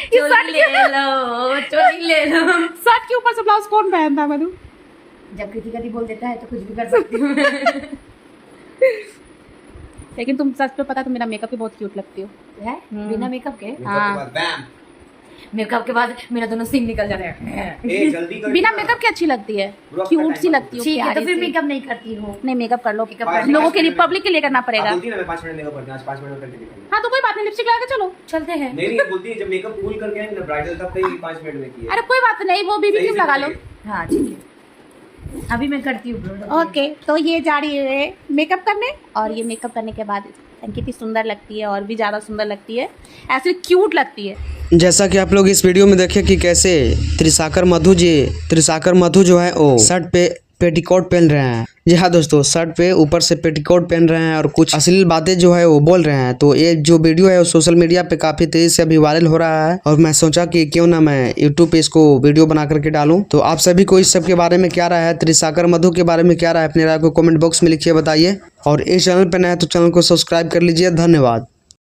चोली ले लो, चोली ले लो। शर्ट के ऊपर से ब्लाउज कौन पहनता है मधु? जब किसी कभी बोल देता है तो कुछ भी कर सकती हूँ। लेकिन तुम सच पे पता तुम मेरा मेकअप भी बहुत क्यूट लगती हो। है बिना मेकअप के? हाँ। मेकअप के बाद मेरा दोनों सींग निकल जाते हैं। जल्दी कर। बिना मेकअप के अच्छी लगती है, क्यूट सी लगती हो। ठीक है तो प्यारी फिर सी। मेकअप नहीं करती हो। नहीं मेकअप कर लो, कर लोगों के रिपब्लिक के लिए करना पड़ेगा। बोलती है ना मैं 5 मिनट मेकअप करती हूँ, आज 5 मिनट में करके दिखाऊंगी। हाँ तो कोई बात नहीं, लिपस्टिक लगा के चलो। चलते हैं। नहीं बोलती है जब मेकअप फुल करके आएंगे ना ब्राइडल तब कहीं 5 मिनट में किया। अरे कोई बात नहीं, वो बीबी क्रीम लगा लो। हाँ ठीक है, अभी मैं करती हूँ। ओके तो ये जा रही है मेकअप करने, और ये मेकअप करने के बाद कितनी सुंदर लगती है, और भी ज़्यादा सुंदर लगती है, ऐसे क्यूट लगती है। जैसा कि आप लोग इस वीडियो में देखे कि कैसे त्रिशाकर मधु जो है वो शर्ट पे पेटीकोट पहन रहे हैं। जी हाँ दोस्तों, शर्ट पे ऊपर से पेटीकोट पहन रहे हैं और कुछ अश्लील बातें जो है वो बोल रहे हैं। तो ये जो वीडियो है वो सोशल मीडिया पे काफी तेजी से अभी वायरल हो रहा है, और मैं सोचा कि क्यों ना मैं यूट्यूब पे इसको वीडियो बना करके डालूं। तो आप सभी को इस सब के बारे में क्या राय है, त्रिशाकर मधु के बारे में क्या राय है, अपनी राय को कमेंट बॉक्स में लिखिए बताइए। और इस चैनल पर नया है तो चैनल को सब्सक्राइब कर लीजिए। धन्यवाद।